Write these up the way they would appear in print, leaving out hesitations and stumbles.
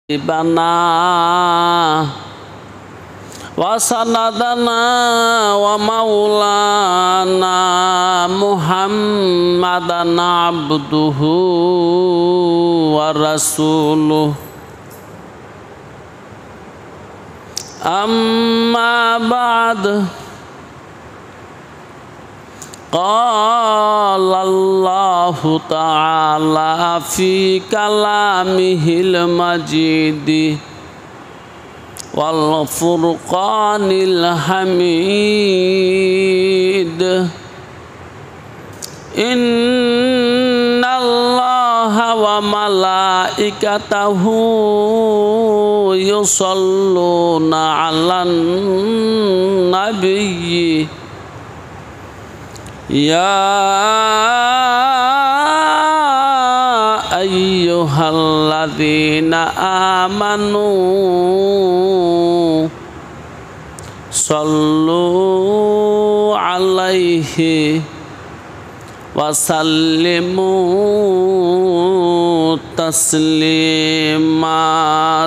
بنا وسندنا ومولانا محمدا عبده ورسوله أما بعد قال الله تعالى في كلامه المجيد والفرقان الحميد إن الله وملائكته يصلون على النبي يا أيها الذين آمنوا صلوا عليه وسلموا تسليما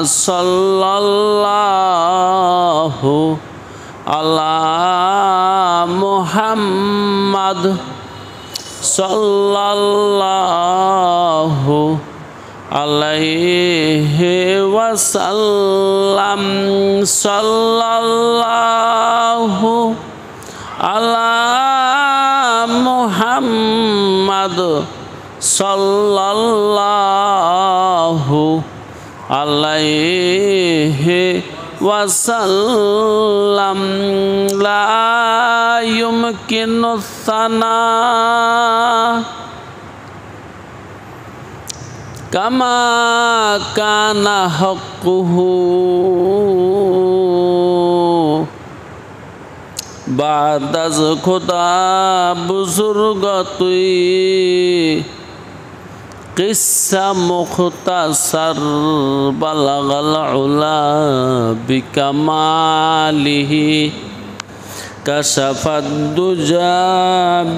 صلى الله على محمد صلى الله عليه وسلم صلى الله على محمد صلى الله عليه وسلم لا يمكن الثناء كما كان حقه بعد از خدا بزرگتوی قصة مختصر بلغ العلا بكماله كشف الدجى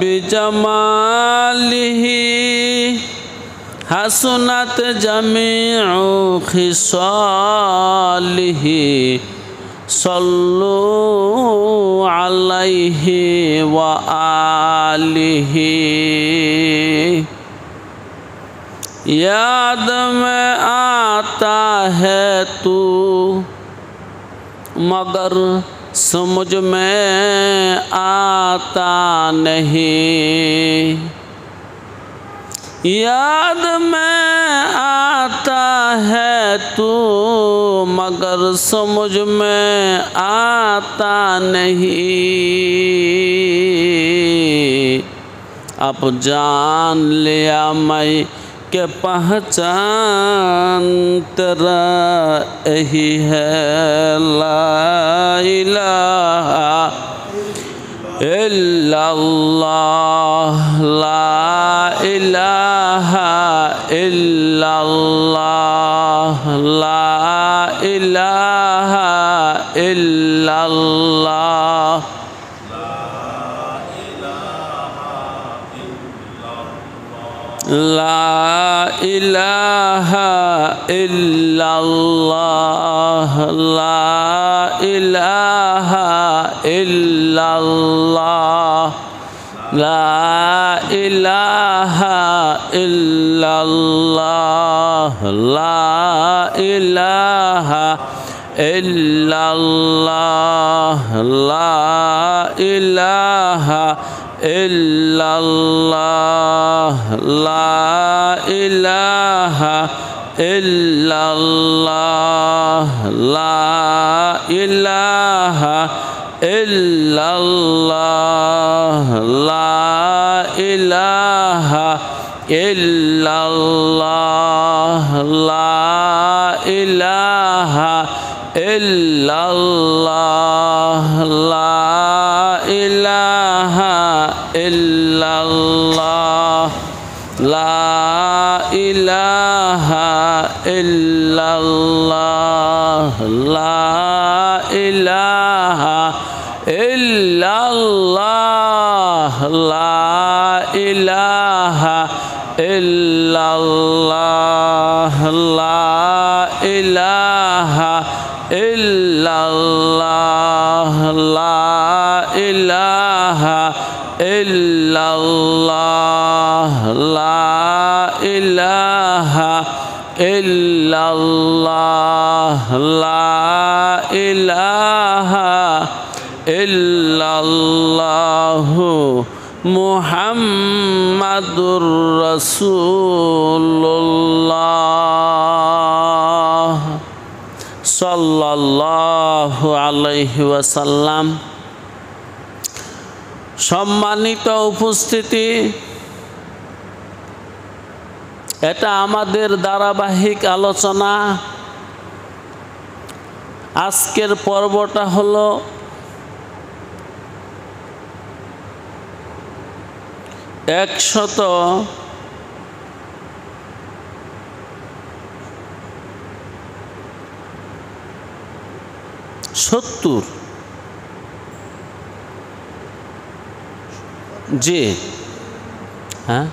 بجماله حسنت جميع خصاله صلوا عليه وآله याद में आता है तू मगर समझ में आता नहीं याद में आता है तू मगर समझ में आता नहीं अब जान लिया मैं के पहचान तेरा यही है ला इलाहा इल्लल्लाह ला इलाहा इल्लल्लाह ला इलाहा इल्लल्लाह لا إله إلا الله لا إله إلا الله لا إله إلا الله لا إله إلا الله لا إله إلا الله لا إله إلا الله لا إله إلا الله لا إله إلا الله لا إله إلا الله لا إله إلا الله لا إله إلا الله لا إله إلا الله لا إله إلا الله لا إله ইলাহা ইল্লাল্লাহ লা ইলাহা ইল্লাল্লাহ লা ইলাহা ইল্লাল্লাহ লা ইলাহা ইল্লাল্লাহু মুহাম্মাদুর রাসূলুল্লাহ সাল্লাল্লাহু আলাইহি ওয়াসাল্লাম। সম্মানিত উপস্থিতি, এটা আমাদের ধারাবাহিক আলোচনা। আজকের পর্বটা হলো 170। জি হ্যাঁ,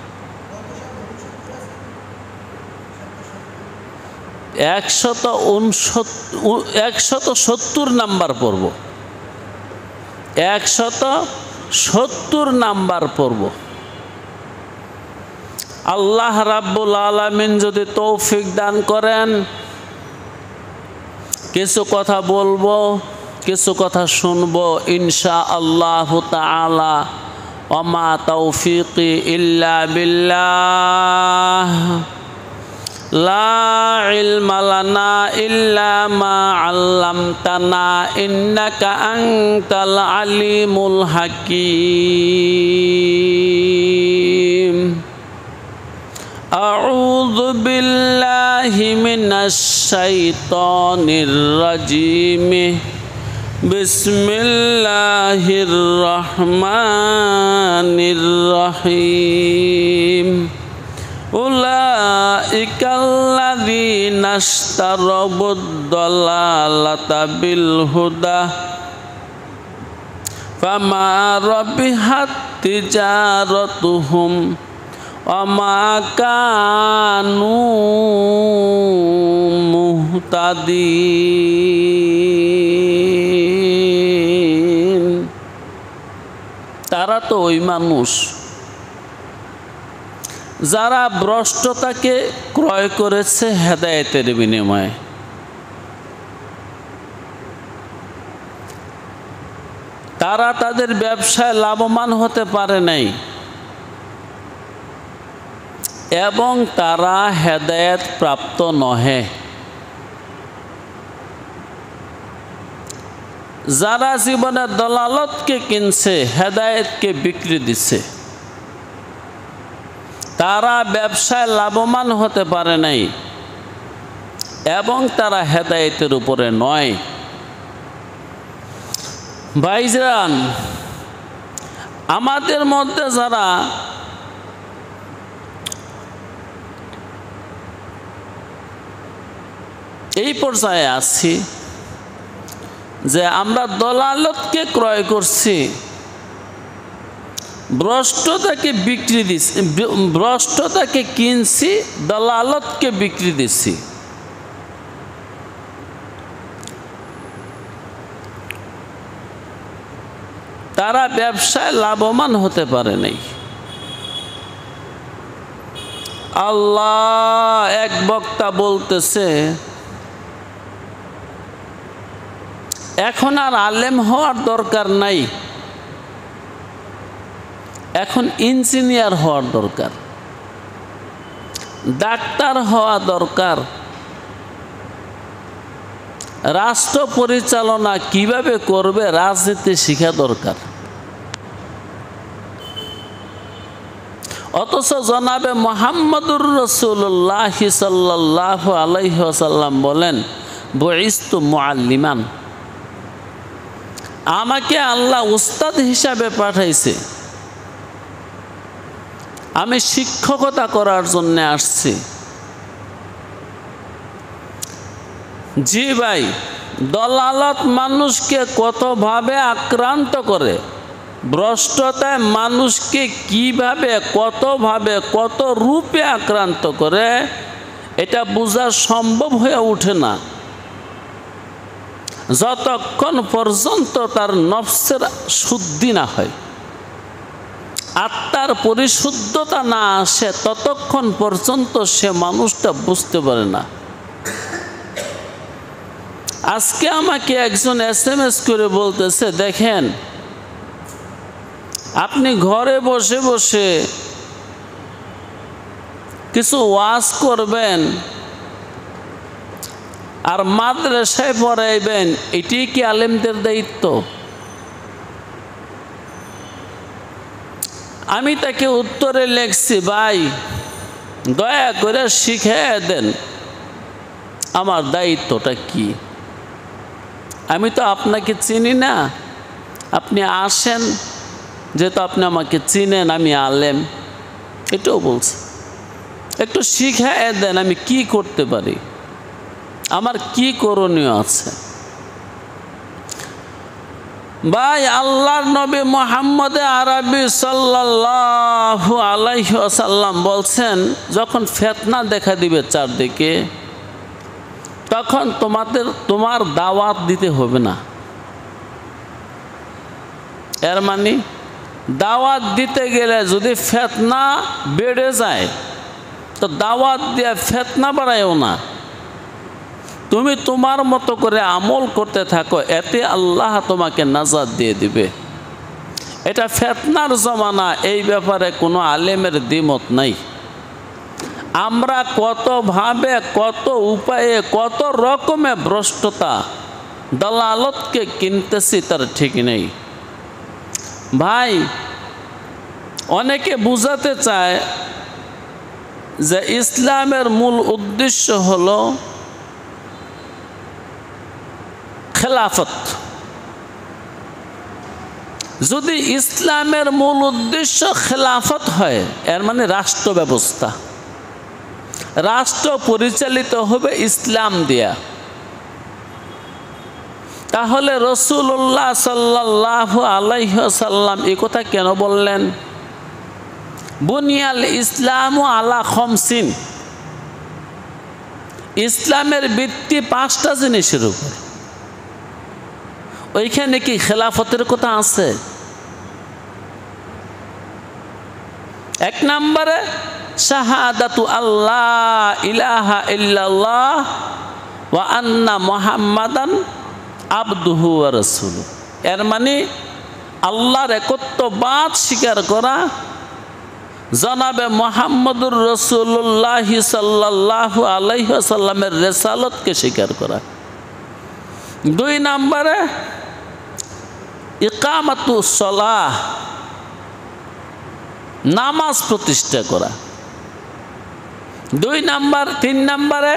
170 নাম্বার পর্ব, 170 নাম্বার পর্ব। আল্লাহ রাব্বুল আলামিন যদি তৌফিক দান করেন, কিছু কথা বলবো, কিছু কথা শুনবো ইনশাআল্লাহ তাআলা। ওমা তৌফিকি ইল্লা বিল্লাহ, লা ইলমা লানা ইল্লা মা আল্লামতানা ইন্নাকা আনতাল আলিমুল হাকীম। আউযু বিল্লাহি মিনাশ শাইতানির রাজীম। বিসমিল্লাহির রহমানির রহিম। উলাইকাল্লাযীনা ইশতারাবুদ-দালালাতা বিল হুদা ফামা রাবিহাত তিজারাতুহুম ওয়া মা কানু মুহতাদিন। তারা তো ওই মানুষ যারা ভ্রষ্টতাকে ক্রয় করেছে হেদায়েতের বিনিময়ে। তারা তাদের ব্যবসায় লাভবান হতে পারে নাই এবং তারা হেদায়েত প্রাপ্ত নহে। যারা জীবনে দলালতকে কিনছে, হেদায়েতকে বিক্রি দিছে, তারা ব্যবসায় লাভবান হতে পারে নাই এবং তারা হেদায়েতের উপরে নয়। ভাইজান, আমাদের মধ্যে যারা এই পর্যায়ে আছি যে আমরা দলালতকে ক্রয় করছি, ভ্রষ্টতাকে বিক্রি দিছি, ভ্রষ্টতাকে কিনছি, দলালতকে বিক্রি দিছি। তারা ব্যবসায় লাভবান হতে পারে নাই। আল্লাহ এক বক্তা বলতেছে, এখন আর আলেম হওয়ার দরকার নাই, এখন ইঞ্জিনিয়ার হওয়ার দরকার, ডাক্তার হওয়া দরকার, রাষ্ট্র পরিচালনা কিভাবে করবে রাজনীতি শিখা দরকার। অথচ জনাবে মুহাম্মদুর রাসূলুল্লাহ সাল্লাল্লাহু আলাইহি ওয়াসাল্লাম বলেন, বুইস্তু মুআল্লিমান, আমাকে আল্লাহ উস্তাদ হিসাবে পাঠাইছে, আমি শিক্ষকতা করার জন্য আসছি। জি ভাই, দলালত মানুষকে কতভাবে আক্রান্ত করে, ভ্রষ্টতায় মানুষকে কিভাবে, কতভাবে, কত রূপে আক্রান্ত করে, এটা বোঝা সম্ভব হয়ে ওঠে না। যতক্ষণ পর্যন্ত তার নফসের শুদ্ধি না হয়, আত্মার পরিশুদ্ধতা না আসে, ততক্ষণ পর্যন্ত সে মানুষটা বুঝতে পারে না। আজকে আমাকে একজন SMS করে বলতেছে, দেখেন আপনি ঘরে বসে বসে কিছু ওয়াজ করবেন আর মাদ্রাসায় পড়াইবেন, এটি কি আলেমদের দায়িত্ব? আমি তাকে উত্তরে লিখছি, ভাই দয়া করে শিখিয়ে দেন আমার দায়িত্বটা কি। আমি তো আপনাকে চিনি না, আপনি আসেন, যেহেতু আপনি আমাকে চিনেন, আমি আলেম, এটাও বলছি, একটু শিখিয়ে দেন আমি কি করতে পারি, আমার কি করণীয় আছে। ভাই আল্লাহর নবী মুহাম্মদ আরবি সাল্লাল্লাহু আলাইহি ওয়াসাল্লাম বলছেন, যখন ফিতনা দেখা দিবে চারদিকে, তখন তোমার দাওয়াত দিতে হবে না। এর মানে দাওয়াত দিতে গেলে যদি ফিতনা বেড়ে যায়, তো দাওয়াত দিয়ে ফিতনা বাড়ায়ও না, তুমি তোমার মতো করে আমল করতে থাকো, এতে আল্লাহ তোমাকে নাজাত দিয়ে দিবে। এটা ফিতনার জমানা, এই ব্যাপারে কোনো আলেমের দ্বিমত নাই। আমরা কতভাবে, কত উপায়ে, কত রকমে ভ্রষ্টতা, দালালতকে কিনতেছি তার ঠিক নেই। ভাই অনেকে বুঝাতে চায় যে ইসলামের মূল উদ্দেশ্য হলো খেলাফত। যদি ইসলামের মূল উদ্দেশ্য খেলাফত হয়, এর মানে রাষ্ট্র ব্যবস্থা, রাষ্ট্র পরিচালিত হবে ইসলাম দিয়া, তাহলে রাসূলুল্লাহ সাল্লাল্লাহু আলাইহি ওয়াসাল্লাম এই কথা কেন বললেন? বুনিয়াল ইসলামু আলা খামসিন, ইসলামের ভিত্তি 5টা জিনিসের উপর। ওইখানে কি খেলাফতের কথা আছে? 1 নম্বরে শাহাদাতু আল্লাহ ইলাহা ইল্লাল্লাহ ওয়া আন্না মুহাম্মাদান আবদুহু ওয়া রাসূলুহু। এর মানে আল্লাহর একত্ববাদ স্বীকার করা, জনাবে মুহাম্মদুর রাসূলুল্লাহ সাল্লাল্লাহু আলাইহি ওয়াসাল্লামের রিসালাতকে স্বীকার করা। 2 নম্বরে ইকামাতুস সালাহ, নামাজ প্রতিষ্ঠা করা। 3 নম্বরে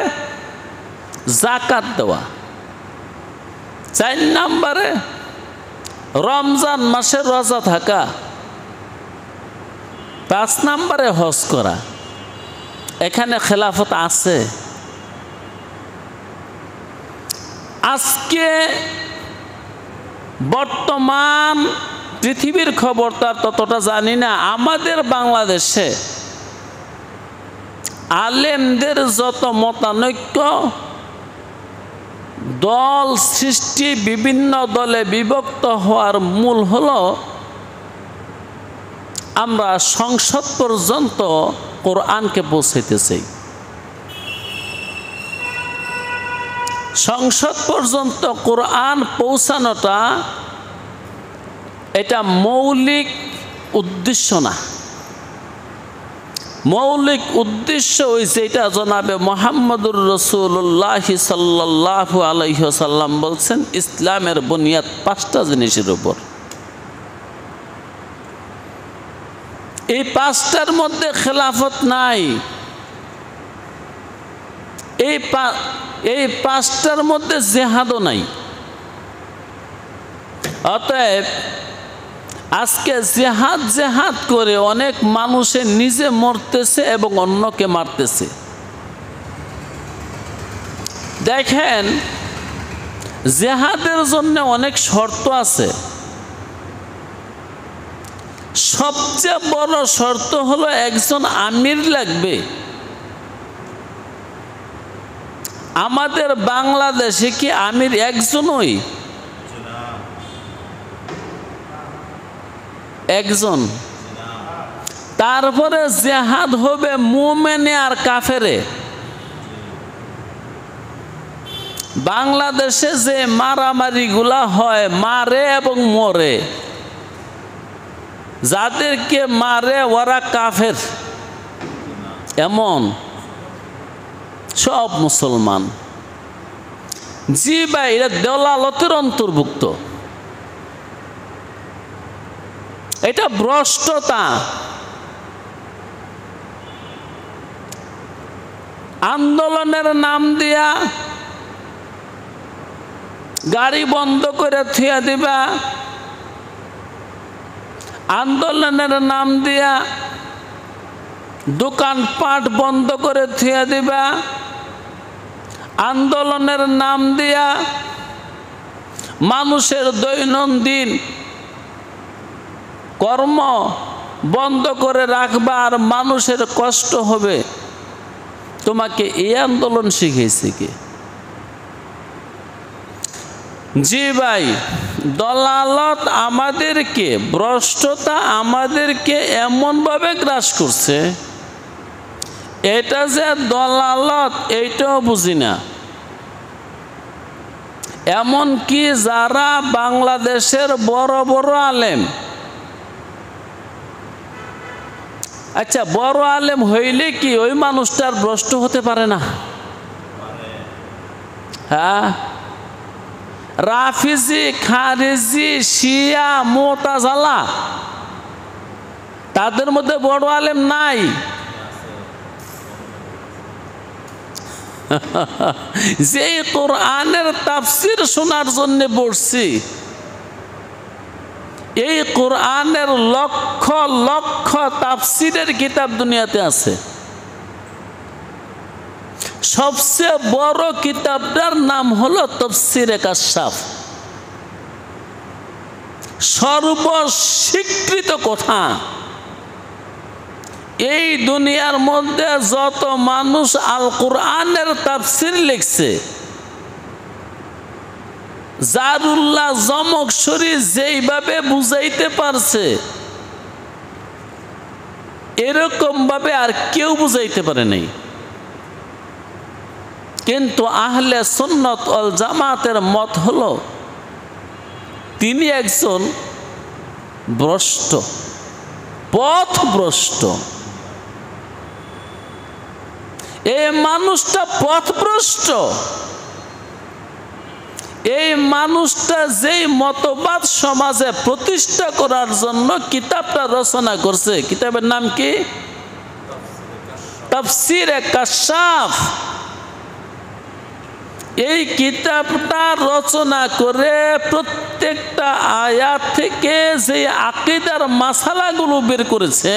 যাকাত দেওয়া। 4 নম্বরে রমজান মাসে রোজা থাকা। 5 নম্বরে হজ করা। এখানে খেলাফত আছে। আজকে বর্তমান পৃথিবীর খবর তার ততটা জানি না, আমাদের বাংলাদেশে আলেমদের যত মতানৈক্য, দল সৃষ্টি, বিভিন্ন দলে বিভক্ত হওয়ার মূল হলো আমরা সংসদ পর্যন্ত কোরআনকে পৌঁছাইতে চাই। সংসদ পর্যন্ত কোরআন পৌঁছানোটা এটা মৌলিক উদ্দেশ্য না। মৌলিক উদ্দেশ্য হইছে এটা জনাবে মুহাম্মদুর রাসূলুল্লাহ সাল্লাল্লাহু আলাইহি ওয়াসাল্লাম বলছেন, ইসলামের বুনিয়াদ 5টা জিনিসের উপর। এই 5টার মধ্যে খেলাফত নাই। এই 5টার মধ্যে জিহাদও নাই। অতএব আজকে জেহাদ করে অনেক মানুষে নিজে মরতেছে এবং অন্যকে মারতেছে। দেখেন, জেহাদের জন্য অনেক শর্ত আছে। সবচেয়ে বড় শর্ত হলো একজন আমির লাগবে। আমাদের বাংলাদেশে কি আমির একজনই? একজন। তারপরে জেহাদ হবে মুমিনে আর কাফেরে। বাংলাদেশে যে মারামারিগুলা হয়, মারে এবং মরে, যাদেরকে মারে ওরা কাফের, এমন সব মুসলমান। জি ভাই, এরা দলালতের অন্তর্ভুক্ত। এটা ভ্রষ্টতা। আন্দোলনের নাম দিয়া গাড়ি বন্ধ করে থুয়া দিবা, আন্দোলনের নাম দিয়া দোকানপাট বন্ধ করে থুয়া দিবা, আন্দোলনের নাম দিয়া মানুষের দৈনন্দিন কর্ম বন্ধ করে রাখবা, আর মানুষের কষ্ট হবে। তোমাকে এই আন্দোলন শিখিয়েছে কে? জি ভাই, দলালত আমাদেরকে, ভ্রষ্টতা আমাদেরকে এমনভাবে গ্রাস করছে, এটা যে দলালত এইটাও বুঝি না। এমনকি যারা বাংলাদেশের বড় বড় আলেম, আচ্ছা বড় আলেম হইলে কি ওই মানুষটার ভ্রষ্ট হতে পারে না? হ্যাঁ, রাফিজি, খারিজি, শিয়া, মুতাজালা, তাদের মধ্যে বড় আলেম নাই? যে কোরআনের তাফসীর শোনার জন্য বসছি, এই কোরআনের লক্ষ লক্ষ তাফসীরের কিতাব দুনিয়াতে আছে। সবচেয়ে বড় কিতাবটার নাম হলো তাফসীরে কাশফ, সর্বস্বীকৃত কথা। এই দুনিয়ার মধ্যে যত মানুষ আল কোরআনের তাফসীর লিখছে, জারুল্লাহ জমকশরী যেইভাবে বুঝাইতে পারছে, এরকম ভাবে আর কেউ বুঝাইতে পারে নাই। কিন্তু আহলে সুন্নাত ওয়াল জামাতের মত হলো তিনি একজন ভ্রষ্ট, পথভ্রষ্ট। এই মানুষটা পথভ্রষ্ট। এই মানুষটা যেই মতবাদ সমাজে প্রতিষ্ঠা করার জন্য কিতাবটা রচনা করছে, কিতাবের নাম কি? তাফসীরে কাশফ। এই কিতাবটা রচনা করে প্রত্যেকটা আয়াত থেকে যে আকীদার মাসালাগুলো বের করেছে,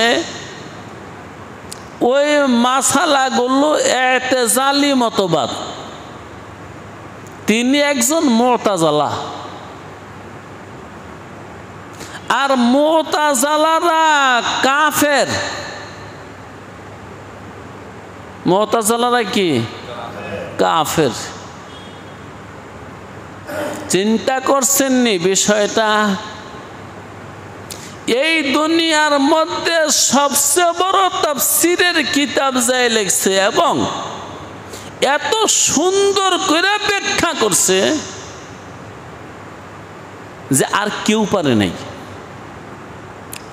ওই মাসালাগুলো ইতিজালি মতবাদ। তিনি একজন মুতাজালা, আর মুতাজালারা কাফের। মুতাজালারা কি? কাফের। চিন্তা করছেননি বিষয়টা? এই দুনিয়ার মধ্যে সবচেয়ে বড় তাফসীরের কিতাব যাই লিখছে এবং এত সুন্দর করে ব্যাখ্যা করছে যে আর কেউ পারে নাই।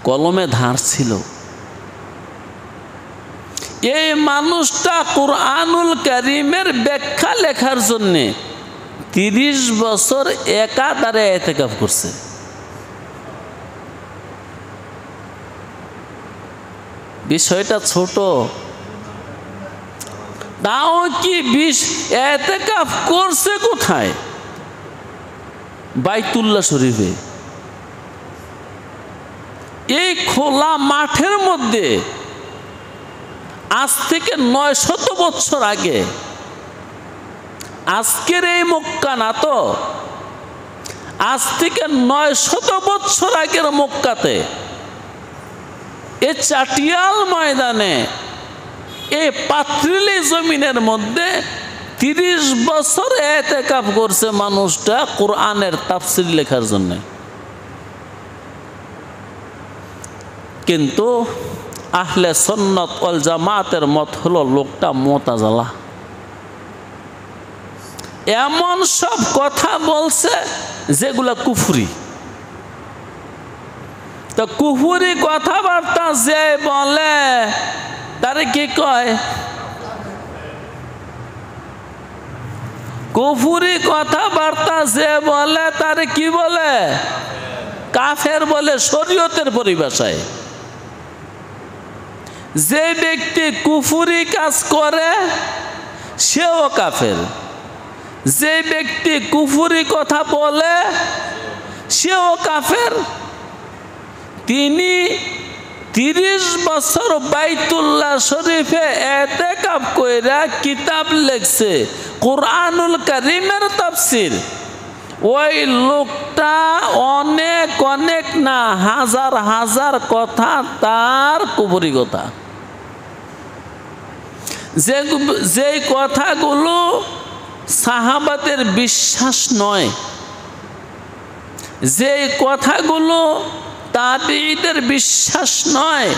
কলমে ধার ছিল। এই মানুষটা কুরআনুল কারীমের ব্যাখ্যা লেখার জন্য 30 বছর একাধারে ইতিকাফ করছে। বিষয়টা ছোট, তাও কি ইতিকাফ করছে কোথায়? বাইতুল্লাহ শরীফে। এই খোলা মাঠের মধ্যে আজ থেকে 900 বছর আগে, আজকের এই মক্কা না তো, আজ থেকে 900 বছর আগের মক্কাতে, এই চাটিয়াল ময়দানে, এই পাত্রিলি জমিনের মধ্যে 30 বছর ইতিকাফ করছে মানুষটা কোরআনের তাফসীর লেখার জন্য। কিন্তু আহলে সুন্নাত ওয়াল জামাতের মত হলো লোকটা মুতাজিলা। এমন সব কথা বলছে যেগুলা কুফরি। তো কুফরি কথাবার্তা যে বলে তারে কি কয়? কুফরি কথাবার্তা যে বলে তারে কি বলে? কাফের বলে শরীয়তের পরিভাষায়। যে ব্যক্তি কুফরি কাজ করে সেও কাফের, যে ব্যক্তি কুফরি কথা বলে সেও কাফের। তিনি 30 বছর বাইতুল্লাহ শরীফে ইতিকাফ কইরা কিতাব লিখছে কুরআনুল কারীমের তাফসীর। ওই লোকটা অনেক অনেক না হাজার হাজার কথা তার কুফরি কথা, যে কথাগুলো সাহাবাদের বিশ্বাস নয়, যে কথাগুলো তাবিঈদের বিশ্বাস নয়,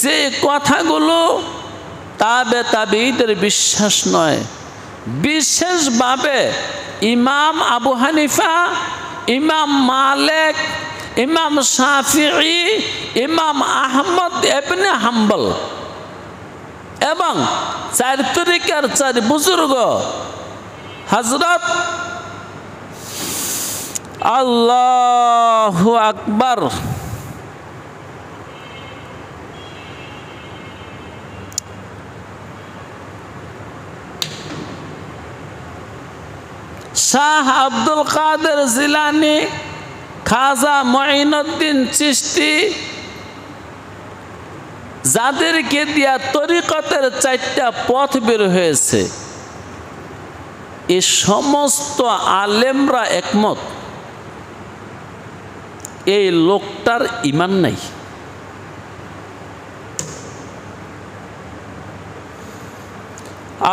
যে কথাগুলো তাবিঈদের বিশ্বাস নয়। বিশেষভাবে ইমাম আবু হানিফা, ইমাম মালিক, ইমাম শাফিঈ, ইমাম আহমদ ইবনে হাম্বল এবং 4 তরিকার 4 বুজুর্গ হযরত আল্লাহু আকবার শাহ আব্দুল কাদের জিলানী, খাজা মুঈনুদ্দিন চিশতি, যাদেরকে দিয়া তরিকতের 4টা পথ বের হয়েছে, এই সমস্ত আলেমরা একমত এই লোকটার ঈমান নাই।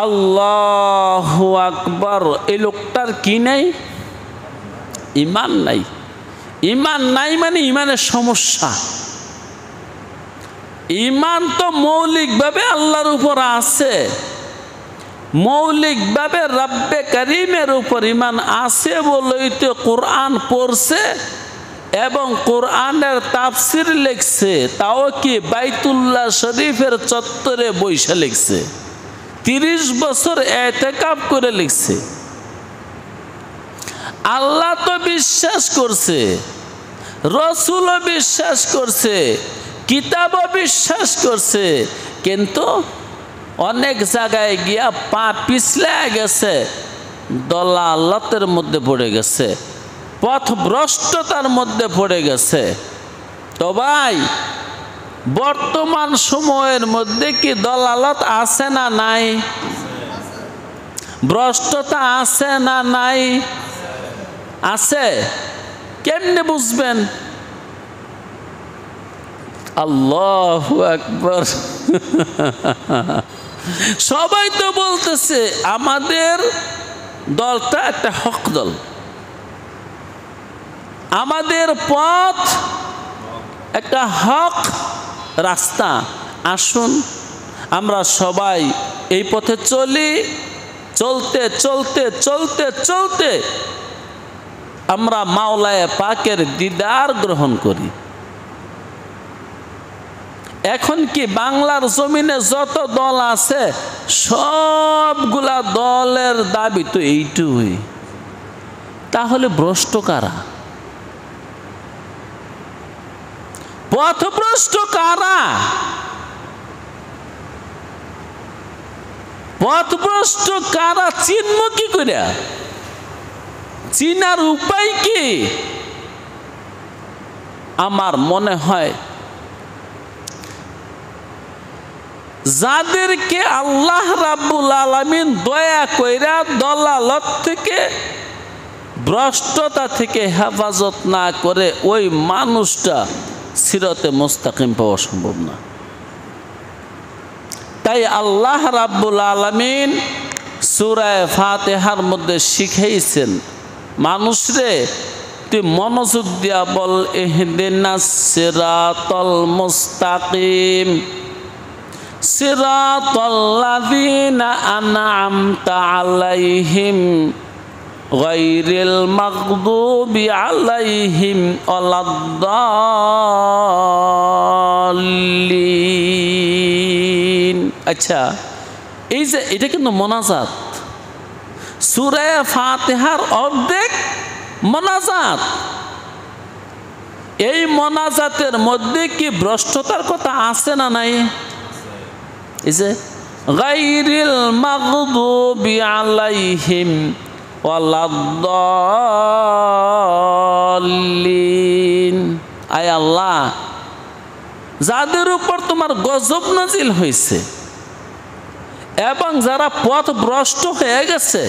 আল্লাহু আকবার। এই লোকটার কি নাই? ঈমান নাই। ঈমান নাই মানে ঈমানের সমস্যা। ঈমান তো মৌলিকভাবে আল্লাহর উপর আছে, মৌলিকভাবে রব্বে কারীমের উপর ঈমান আছে বলেই তো কোরআন পড়ছে এবং কোরআনের তাফসীর লিখছে। তাও কি বাইতুল্লাহ শরীফের চত্বরে বইসা লিখছে, 30 বছর ইতিকাফ করে লিখছে। আল্লাহ তো বিশ্বাস করছে, রাসূলও বিশ্বাস করছে, কিতাবও বিশ্বাস করছে, কিন্তু অনেক জায়গায় গিয়া পা পিছলে গেছে, দলালতের মধ্যে পড়ে গেছে, পথভ্রষ্টতার মধ্যে পড়ে গেছে। তো ভাই, বর্তমান সময়ের মধ্যে কি দলালত আছে না নাই? ভ্রষ্টতা আছে না নাই? আছে। কেমনে বুঝবেন? আল্লাহু আকবার। সবাই তো বলতেছে আমাদের দলটা একটা হক দল, আমাদের পথ একটা হক রাস্তা। আসুন আমরা সবাই এই পথে চলি। চলতে চলতে চলতে চলতে আমরা মাওলায়ে পাকের দিদার গ্রহণ করি। এখন কি বাংলার জমিনে যত দল আছে সবগুলা দলের দাবি তো এইটুই, তাহলে ভ্রষ্ট কারা? পথভ্রষ্ট কারা? পথভ্রষ্ট কারা চিনব কি করে? চিনার উপায় কি? আমার মনে হয় যাদেরকে আল্লাহ রাব্বুল আলামিন দয়া কইরা দলালত থেকে, ভ্রষ্টতা থেকে হেফাজত না করে ওই মানুষটা সিরাতে মুস্তাকিম পাওয়া সম্ভব না। তাই আল্লাহ রাব্বুল আলামিন সূরা ফাতিহার মধ্যে শিখাইছেন, মানুষরে তুই মনোযোগ দিয়া বল, ইহদিনাস সিরাতাল মুস্তাকিম সিরাতাল্লাযীনা আন'আমতা আলাইহিম গায়রিল মাগদুবি আলাইহিম ওয়ালাদ-দাল্লিন। আচ্ছা, এই যে এটা কিন্তু মোনাজাত, সূরা ফাতিহার অর্ধেক মোনাজাত। এই মোনাজাতের মধ্যে কি ভ্রষ্টতার কথা আছে না নাই? এই যে গায়রিল মাগদুবি আলাইহিম ওয়ালাদ-দাল্লিন। আয় আল্লাহ, যাদের উপর তোমার গজব নাজিল হয়েছে এবং যারা পথ ভ্রষ্ট হয়ে গেছে,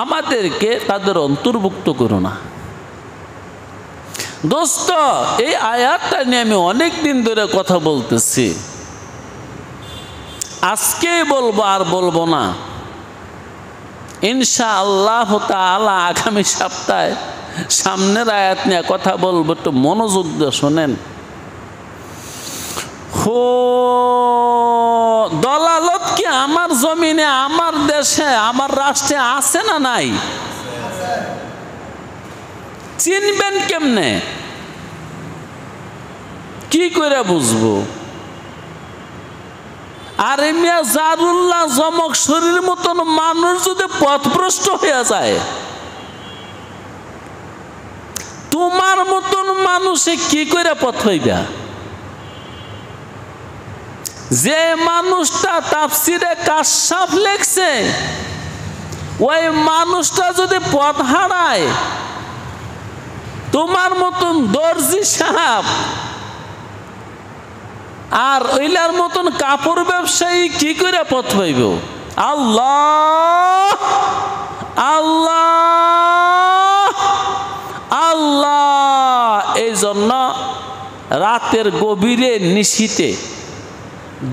আমাদেরকে তাদের অন্তর্ভুক্ত করো না। দোস্ত, এই আয়াতটা নিয়ে আমি অনেক দিন ধরে কথা বলতেছি, আজকেই বলবো আর বলবো না। ইনশাআল্লাহ তাআলা আগামী সপ্তাহে সামনের আয়াত নিয়ে কথা বলবো, একটু মনোযোগ দিয়ে শোনেন। দলালত কি আমার জমিনে, আমার দেশে, আমার রাষ্ট্রে আছে না নাই? চিনবেন কেমনে? কি করে বুঝবো? আর মিয়া জারুল্লাহ জমক শরীর মতন মানুষ যদি পথভ্রষ্ট হয়ে যায়, তোমার মতন মানুষে কি করে পথ পাইবা? যে মানুষটা তাফসিরে কাশফ লেখছে, ওই মানুষটা যদি পথ হারায়, তোমার মতন দর্জি সাহেব আর ওইলার মতন কাপড় ব্যবসায়ী কি করে পথ পাইব? আল্লাহ আল্লাহ আল্লাহ। এই জন্য রাতের গভীরে নিশীতে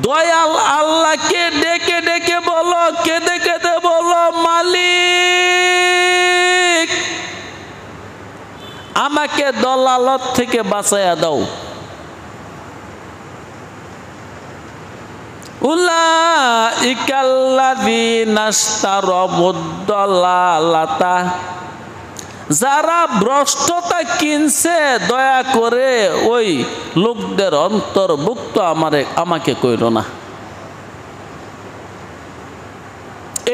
দয়াল আল্লাহকে ডেকে ডেকে বলো, কেঁদে কেঁদে বলো, মালিক আমাকে দলালত থেকে বাঁচাইয়া দাও। উলাইকাল্লাযীনা ইশতারাবুদ-দালালাতা, যারা ভ্রষ্টতা কিনছে, দয়া করে ওই লোকদের অন্তর্ভুক্ত আমাকে কইরো না।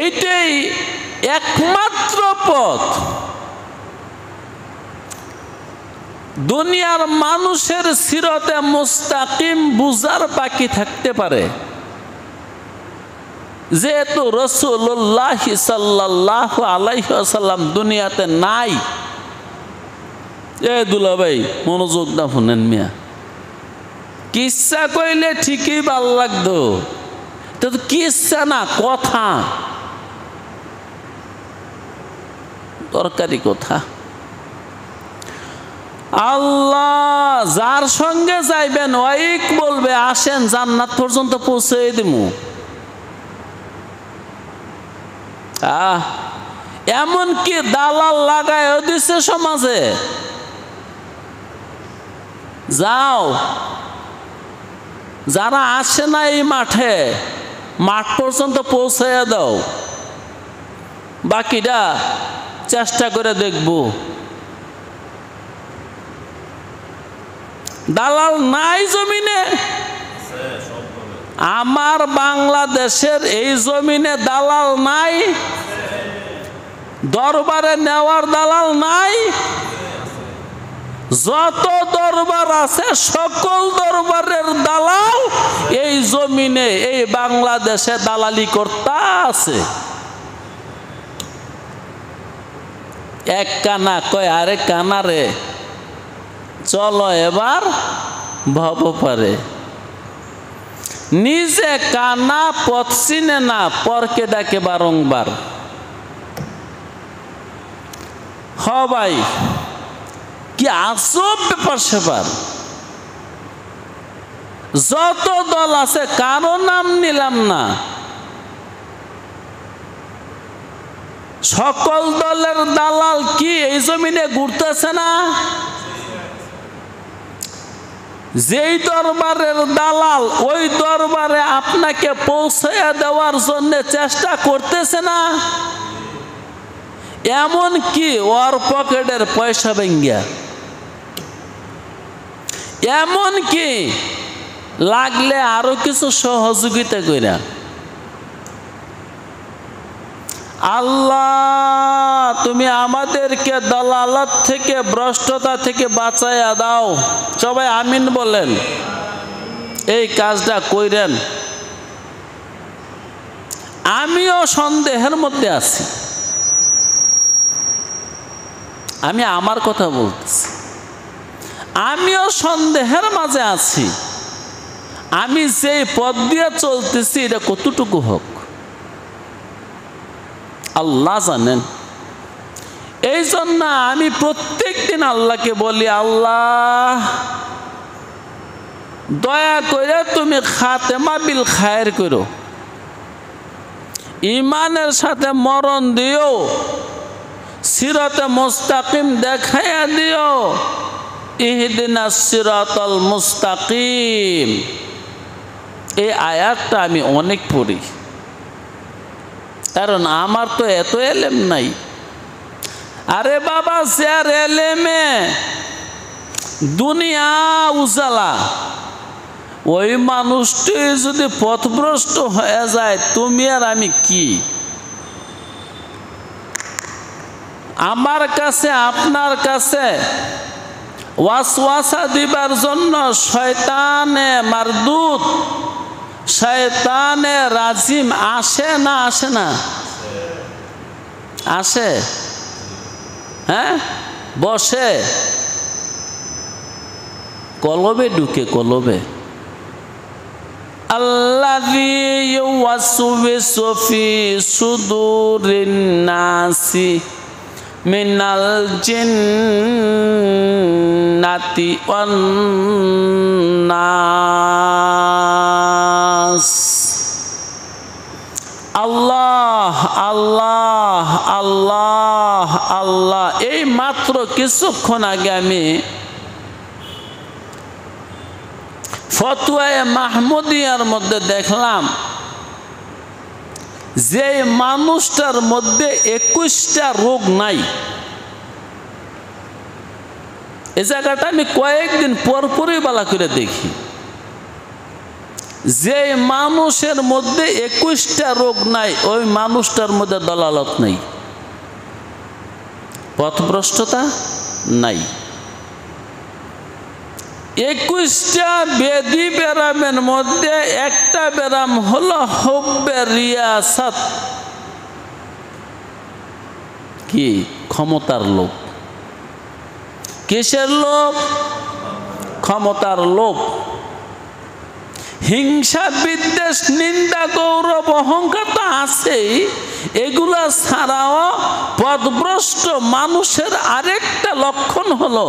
এইটাই একমাত্র পথ। দুনিয়ার মানুষের সিরাতে মুস্তাকিম বুঝার বাকি থাকতে পারে, যেহেতু রাসূলুল্লাহ সাল্লাল্লাহু আলাইহি ওয়াসাল্লাম দুনিয়াতে নাই। এ দুলা ভাই মনোযোগ না শুনেন মিয়া, কিচ্ছা কইলে ঠিকই ভাল লাগতো, তো কিচ্ছা না, কথা, দরকারি কথা। আল্লাহ যার সঙ্গে যাইবেন ওই বলবে, আসেন জান্নাত পর্যন্ত পৌঁছে দিমু। এমন কি দালাল লাগায় দিছে সমাজে, যাও যারা আসে না এই মাঠে, মাঠ পর্যন্ত পৌঁছাইয়া দাও, বাকিটা চেষ্টা করে দেখব। দালাল নাই জমিনে, আমার বাংলাদেশের এই জমিনে দালাল নাই, দরবারে নেওয়ার দালাল নাই। যত দরবার আছে সকল দরবারের দালাল এই জমিনে, এই বাংলাদেশে দালালি করতে আছে। এক কানা কয় আরে কানারে, চলো এবার ভব পারে। নিজে কানা পথ চিনে না, পরকে ডাকে বারংবার। হ ভাই, কি আজব ব্যাপার সেবার। যত দল আছে কারো নাম নিলাম না, সকল দলের দালাল কি এই জমিনে ঘুরতেছে না? যেই দরবারের দালাল ওই দরবারে আপনাকে পৌঁছাইয়া দেওয়ার জন্য চেষ্টা করতেছে না? এমন কি ওর পকেটের পয়সা ভেঙ্গিয়া, এমন কি লাগলে আরো কিছু সহযোগিতা কইরা। আল্লাহ তুমি আমাদেরকে দালালত থেকে, ভ্রষ্টতা থেকে বাঁচাইয়া দাও। সবাই আমিন বলেন। এই কাজটা কইরেন। আমিও সন্দেহের মধ্যে আছি, আমি আমার কথা বলতেছি। আমিও সন্দেহের মাঝে আছি, আমি যে পথ দিয়ে চলতেছি এটা কতটুকু হোক আল্লাহ জানেন। এই জন্য আমি প্রত্যেক দিন আল্লাহকে বলি, আল্লাহ দয়া করে তুমি খাতেমা বিল খায়ের করো, ইমানের সাথে মরণ দিও, সিরাতে মুস্তাকিম দেখাইয়া দিও। ইহদিনাস সিরাতাল মুস্তাকিম, এই আয়াতটা আমি অনেক পড়ি, কারণ আমার তো এত এলেম নাই। আরে বাবা, যার এলেমে দুনিয়া উজালা, ওই মানুষটি যদি পথভ্রষ্ট হয়ে যায়, তুমি আর আমি কি? আমার কাছে আপনার কাছে ওয়াসওয়াসা দিবার জন্য শয়তানে মারদুদ, শয়তানে রাজিম আসে না আসে না? আসে, হ্যাঁ, বসে, কলবে ঢুকে, কলবে। আল্লাযী ইউওয়াসওয়িসু ফি সুদুরিন নাসি মিনাল জিন্নাতি ওয়ান নাস। আল্লাহ আল্লাহ আল্লাহ আল্লাহ। এই মাত্র কিছুক্ষণ আগে আমি ফতোয়ায়ে মাহমুদিয়ার মধ্যে দেখলাম যে মানুষটার মধ্যে 21টা রোগ নাই। এই জায়গাটা আমি কয়েকদিন পরপরই বালা করে দেখি, যে মানুষের মধ্যে 21টা রোগ নাই, ওই মানুষটার মধ্যে দলালত নাই, পথভ্রষ্টতা নাই। 21টা ব্যাধি ব্যারামের মধ্যে একটা ব্যারাম হলো হুব্বে রিয়াসাত, কি? ক্ষমতার লোভ। কিসের লোভ? ক্ষমতার লোভ। হিংসা, বিদ্বেষ, নিন্দা, গৌরব, অহংকার তো আছেই, এগুলা ছাড়াও পথভ্রষ্ট মানুষের আরেকটা লক্ষণ হলো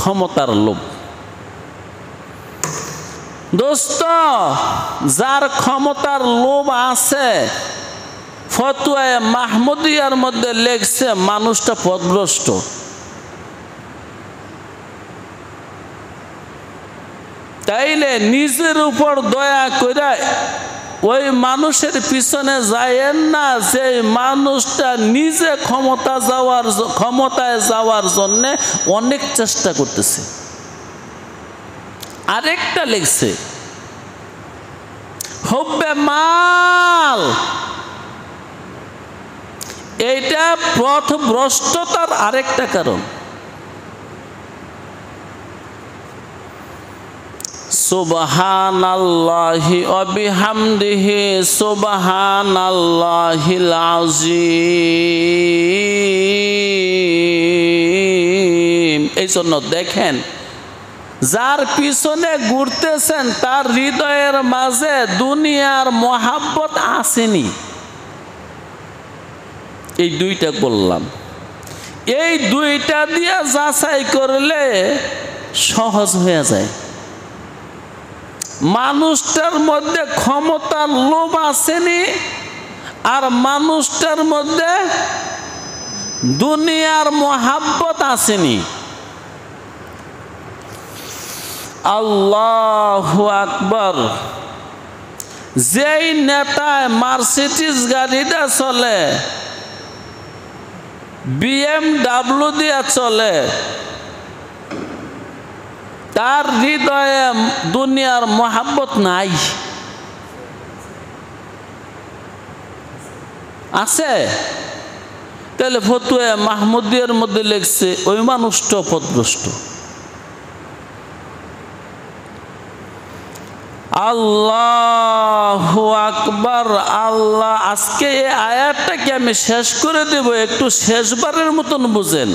ক্ষমতার লোভ। দোস্ত, যার ক্ষমতার লোভ আছে, ফতোয়ায়ে মাহমুদিয়ার মধ্যে লেখছে মানুষটা পথভ্রষ্ট। তাইলে নিজের উপর দয়া করে ওই মানুষের পিছনে যায়েন না, যে মানুষটা নিজে ক্ষমতায় যাওয়ার জন্য অনেক চেষ্টা করতেছে। আরেকটা লিখছে হুব্বে মাল, এইটা পথভ্রষ্টতার আরেকটা কারণ। সুবহানাল্লাহি ওয়া বিহামদিহি সুবহানাল্লাহিল আযীম। এই জন্য দেখেন, যার পিছনে ঘুরতেছেন তার হৃদয়ের মাঝে দুনিয়ার মহাব্বত আসেনি। এই দুইটা বললাম, এই দুইটা দিয়ে যাচাই করলে সহজ হয়ে যায়। মানুষটার মধ্যে ক্ষমতার লোভ আসেনি, আর মানুষটার মধ্যে দুনিয়ার মোহাব্বত আসেনি। আল্লাহু আকবার। যেই নেতায় মার্সিডিজ গাড়িটা চলে, BMW দিয়ে চলে, তার হৃদয়ে দুনিয়ার মোহাব্বত নাই। আছে? তাহলে ফতুয়া মাহমুদিয়ার মধ্যে লিখছে ওই মানুষটা পথভ্রষ্ট। আল্লাহু আকবার। আল্লাহ, আজকে এই আয়াতটাকে আমি শেষ করে দেব, একটু শেষবারের মতন বুঝেন।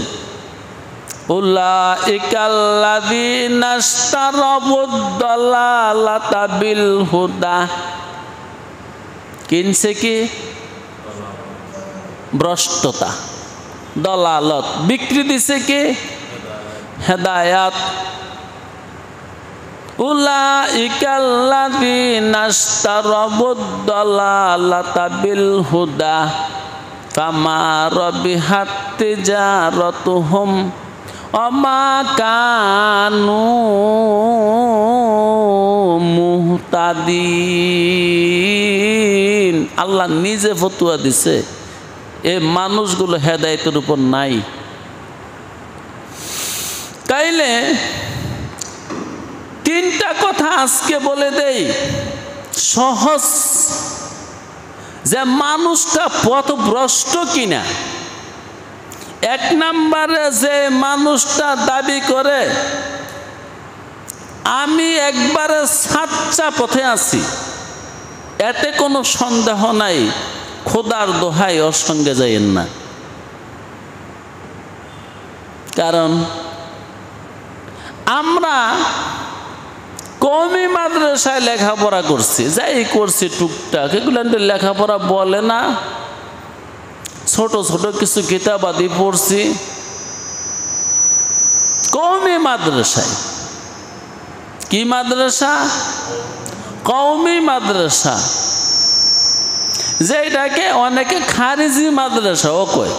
উলাইকাল্লাযীনা ইশতারাবুদ-দালালাতা বিল হুদা। কিনছে কি? ভ্রষ্টতা, দলালত। বিক্রি দিছে কি? হেদায়াত। উলাইকাল্লাযীনা ইশতারাবুদ-দালালাতা বিল হুদা ফামা রাবিহাত তিজারাতুহুম ওমা কানু মুহতাদিন। আল্লাহ নিজে ফতুয়া দিছে, এই মানুষগুলো হেদায়েতের উপর নাই। তাইলে তিনটা কথা আজকে বলে দেই সহজ, যে মানুষটা পথভ্রষ্ট কিনা। এক নম্বরে, যে মানুষটা দাবি করে আমি একবারে সাচ্চা পথে আছি, এতে কোনো সন্দেহ নাই, খোদার দোহাই ওর সঙ্গে যাইয়েন না। কারণ আমরা কওমি মাদ্রাসায় লেখাপড়া করছি, যাই করছি টুকটাক, এগুলো লেখাপড়া বলে না। ছোট ছোট কিছু কিতাবাদি পড়ছি কওমি মাদ্রাসায়। কি মাদ্রাসা? কওমি মাদ্রাসা, যেটাকে অনেকে খারিজি মাদ্রাসাও কয়।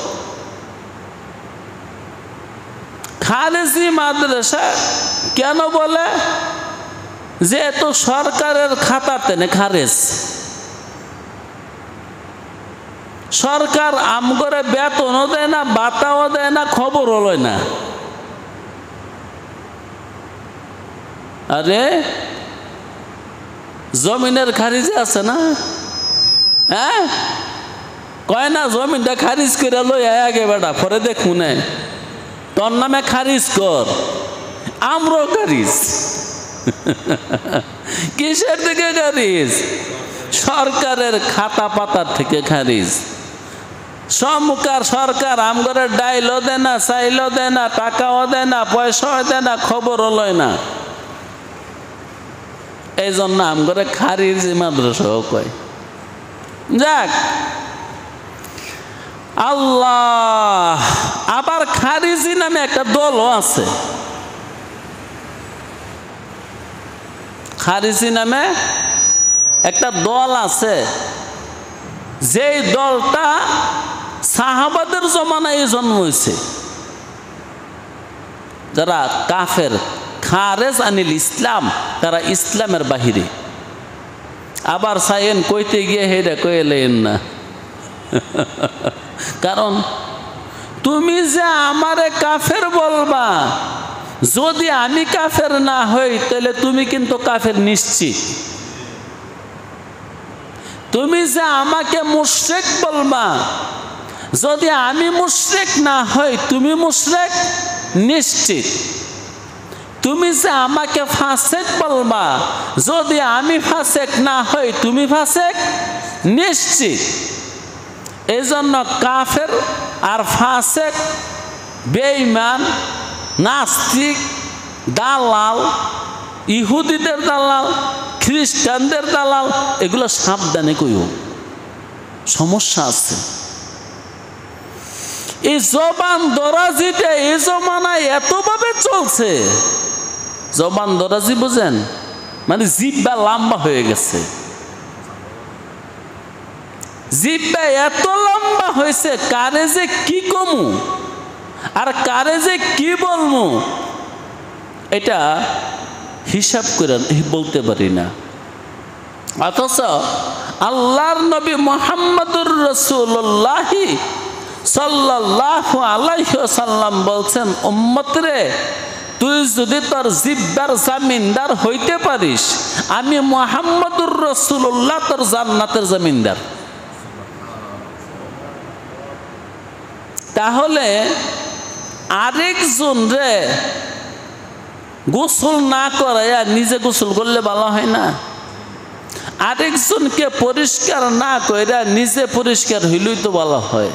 খারিজি মাদ্রাসা কেন বলে? যেহেতু সরকারের খাতাতে না খারেজ, সরকার আমগরে বেতনও দেয় না, বাতাও দেয় না, খবরও লয় না। আরে জমিনের খারিজ আছে না? হ্যাঁ, কয় না জমিনটা খারিজ করে লই আগে বেটা, পরে দেখুন তোর নামে খারিজ কর, আমরাও খারিজ। কিসের থেকে খারিজ? সরকারের খাতা পাতার থেকে খারিজ। সমকার সরকার আমগরে ডাইলও দেয় না, চাইলও দেয় না, টাকাও দেয় না, পয়সাও দেয় না, খবরও লয় না। এই জন্য আমগরে খারিজি মাদ্রাসাও কয়। যাক, আল্লাহ। আবার খারিজি নামে একটা দলও আছে। খারিজি নামে একটা দল আছে, যেই দলটা সাহাবাদের জমানায় জন্ম হয়েছে। যারা কাফের, খারেজ আনিল ইসলাম, তারা ইসলামের বাহিরে। আবার চাইয়েন কইতে গিয়ে হেরা কইলেন না। কারণ তুমি যে আমারে কাফের বলবা, যদি আমি কাফের না হই তাহলে তুমি কিন্তু কাফের নিশ্চিত। তুমি যে আমাকে মুশরিক বলবা, যদি আমি মুশরিক না হই তুমি মুশরিক নিশ্চিত। তুমি যে আমাকে ফাসেক বলবা, যদি আমি ফাসেক না হই তুমি ফাসেক নিশ্চিত। এই জন্য কাফের আর ফাসেক, বেঈমান, নাস্তিক, দালাল, ইহুদিদের দালাল, খ্রিস্টানদের দালাল, এগুলো সাবধানে কইও, সমস্যা আছে। এই জবান দরাজিতে এই জমানায় এতভাবে চলছে। জবান দরাজি বুঝেন? মানে জিহ্বা লম্বা হয়ে গেছে। জিহ্বা এত লম্বা হয়েছে, কারে যে কি কমু আর কারে যে কি বলমু এটা হিসাব করে বলতে পারি না। অথচ আল্লাহর নবী মুহাম্মদুর রাসূলুল্লাহ সাল্লাল্লাহু আলাইহি ওয়াসাল্লাম বলছেন, উম্মত রে, তুই যদি তোর জিহ্বার জামিনদার হইতে পারিস, আমি মুহাম্মদুর রাসূলুল্লাহ তোর জান্নাতের জামিনদার। তাহলে আরেকজন রে গোসল না করাইয়া নিজে গোসল করলে ভালো হয় না? আরেকজনকে পরিষ্কার না কইরা নিজে পরিষ্কার হইলেই তো ভালো হয়।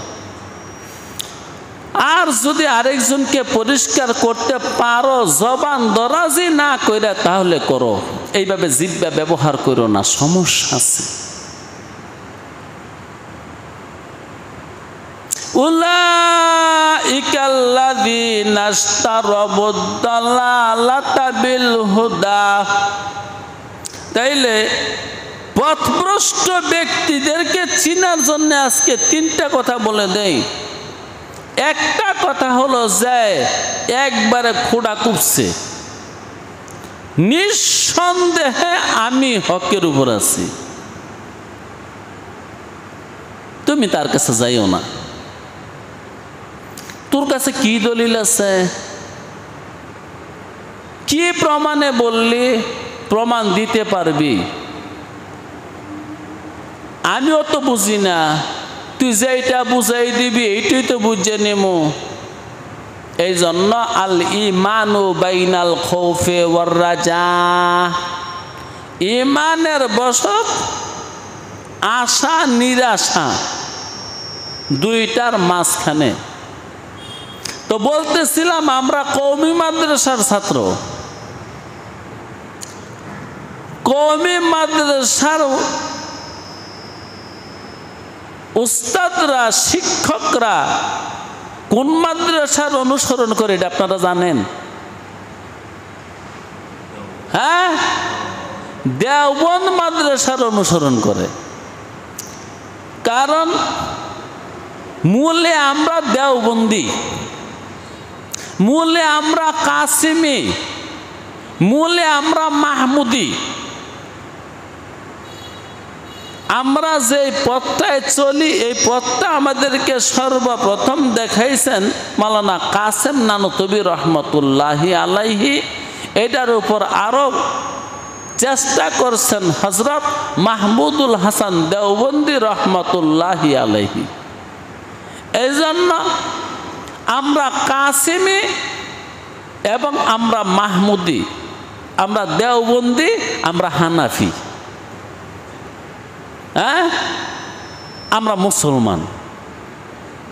আর যদি আরেকজনকে পরিষ্কার করতে পারো জবান দরাজি না কইরা, তাহলে করো। এইভাবে জিহ্বা ব্যবহার করো না, সমস্যা আছে। উলাইকাল্লাযীনা ইশতারাবুদ দালালাতা বিল হুদা। তাইলে পথভ্রষ্ট ব্যক্তিদেরকে চিনার জন্য আজকে তিনটা কথা বলে দেই। একটা কথা হলো যে একবারে খোঁড়া কুপছে, নিঃসন্দেহে আমি হকের উপর আছি, তুমি তার কাছে যাইও না। তোর কাছে কি দলিল আছে, কি প্রমাণে বললি প্রমাণ দিতে পারবি? আমিও তো বুঝি না, তুই যেটা বুঝাই দিবি এইটাই তো বুঝে নেমো। এই জন্য আল ইমানু বাইনাল খৌফে ওয়ার রাজা, ইমানের বসত আশা নিরাশা দুইটার মাঝখানে। তো বলতেছিলাম আমরা কওমি মাদ্রাসার ছাত্র, কওমি মাদ্রাসার উস্তাদরা শিক্ষকরা কোন মাদ্রাসার অনুসরণ করে এটা আপনারা জানেন? হ্যাঁ, দেওবন্দ মাদ্রাসার অনুসরণ করে। কারণ মূলে আমরা দেওবন্দি, মূলে আমরা কাসিমি, মূলে আমরা মাহমুদি। আমরা যে পথটায় চলি এই পথটা আমাদেরকে সর্বপ্রথম দেখাইছেন মাওলানা কাসেম নানতবী রহমতুল্লাহি আলাইহি। এটার উপর আরো চেষ্টা করছেন হযরত মাহমুদুল হাসান দেওবন্দি রহমতুল্লাহি আলাইহি। এই জন্য আমরা কাসিমি এবং আমরা মাহমুদি, আমরা দেওবন্দি, আমরা হানাফি। হ্যাঁ, আমরা মুসলমান।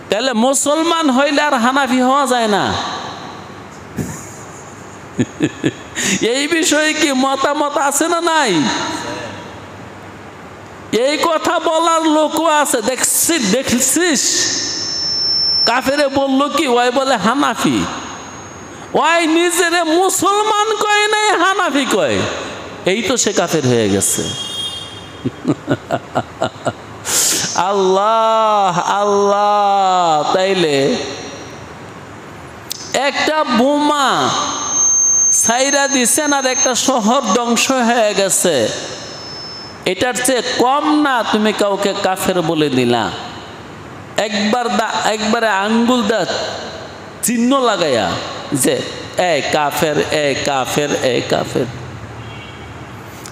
তাহলে মুসলমান হইলে আর হানাফি হওয়া যায় না? এই বিষয়ে কি মতামত আছে না নাই? এই কথা বলার লোকও আছে, দেখছিস? কাফেরে বললো কি, ওই বলে হানাফি, ওই নিজেরে মুসলমান কয় নাই, হানাফি কয়। এই তো সে কাফের হয়ে গেছে। আল্লাহ আল্লাহ। তাইলে একটা বোমা ছাইরা দিছেন আর একটা শহর ধ্বংস হয়ে গেছে, এটার চেয়ে কম না তুমি কাউকে কাফের বলে দিলা? একবারে আঙ্গুল দা চিহ্ন লাগাইয়া যে এ কাফের, এ কাফের, এ কাফের।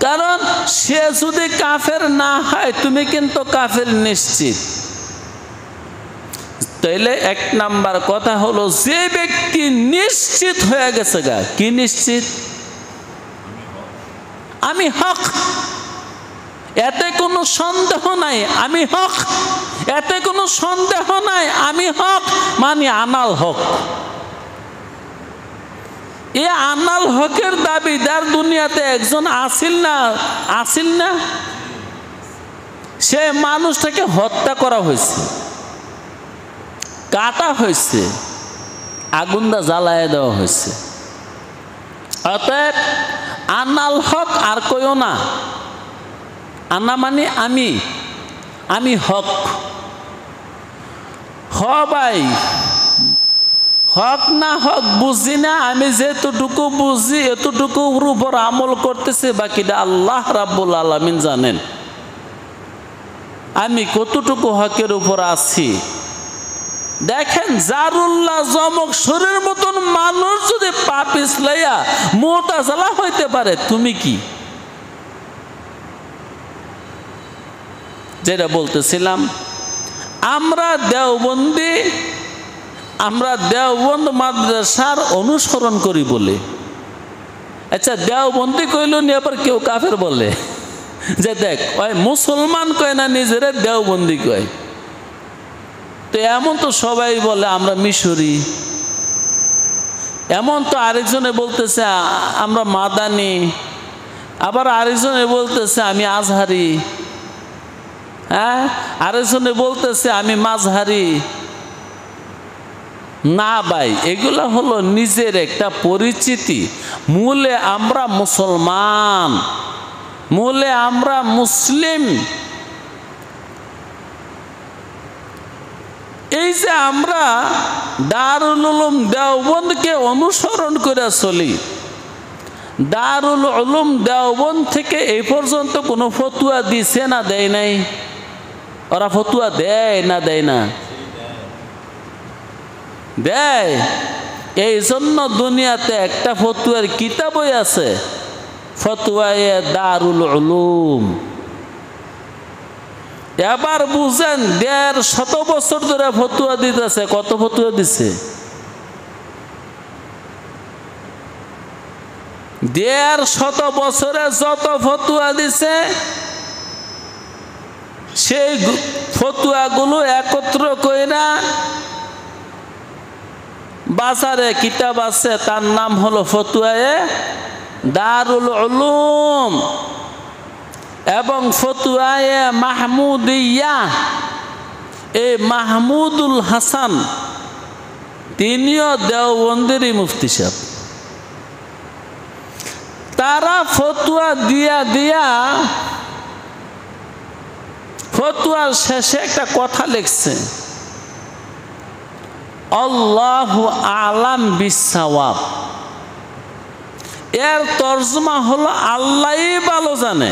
কারণ সে যদি কাফের না হয় তুমি কিন্তু কাফের নিশ্চিত। তাইলে এক নাম্বার কথা হলো, যে ব্যক্তি নিশ্চিত হয়ে গেছে গা, কি নিশ্চিত? আমি হক, এতে কোনো সন্দেহ নাই আমি হক, এতে কোনো সন্দেহ নাই আমি হক, মানে আনাল হক। এ আনাল হকের দাবিদার দুনিয়াতে একজন আসিল না? সে মানুষটাকে হত্যা করা হয়েছে, কাটা হয়েছে, আগুন দা জ্বালায় দেওয়া হয়েছে। অতএব আনাল হক আর কইও না। আনা মানে আমি, আমি হক। হ ভাই, হক না হক বুঝি না, আমি যেতটুকু বুঝি এতটুকুর উপর আমল করতেছে, বাকিটা আল্লাহ রাব্বুল আলামিন জানেন আমি কতটুকু হকের উপর আছি। দেখেন জারুল্লাহ জমক শরীর মতন মানুষ যদি পা পিছলাইয়া মুতাজিলা হইতে পারে, তুমি কি? যেটা বলতেছিলাম, আমরা দেওবন্দ মাদ্রাসার অনুসরণ করি বলে। আচ্ছা, দেওবন্দি কইল নি আবার কেউ কাফের বলে যে দেখ ওই মুসলমান কয় না, নিজেরা দেওবন্দি কয়। তো এমন তো সবাই বলে আমরা মিশরি, এমন তো আরেকজনে বলতেছে আমরা মাদানি, আবার আরেকজনে বলতেছে আমি আজহারি, হ্যাঁ, আরেকজনে বলতেছে আমি মাঝহারি। না ভাই, এগুলা হলো নিজের একটা পরিচিতি। মূলে আমরা মুসলমান, মূলে আমরা মুসলিম। এই যে আমরা দারুল উলুম দেওবন্দকে অনুসরণ করে চলি, দারুল উলুম দেওবন্দ থেকে এই পর্যন্ত কোনো ফতুয়া দিছে না দেয় নাই? ওরা ফতুয়া দেয় না দেয় না? দেয়। এই জন্য দুনিয়াতে একটা ফতুয়ার কিতাবই আছে, ফতুয়ায়ে দারুল উলুম। এবার বুঝেন ১৫০ বছর ধরে ফতুয়া দিতেছে। কত ফতুয়া দিছে? ১৫০ বছরে যত ফতুয়া দিছে, সেই ফতুয়াগুলো একত্র কইরা বাজারে কিতাব আছে, তার নাম হলো ফতুয়ায়ে দারুল উলুম এবং ফতুয়ায়ে মাহমুদিয়া। এই মাহমুদুল হাসান তিনিও দেওবন্দেরই মুফতি সাহেব। তারা ফতুয়া দিয়া ফতুয়ার শেষে একটা কথা লিখছে, আল্লাহু আলাম বিসসাওয়াব। এর তর্জমা হলো আল্লাহই ভালো জানে।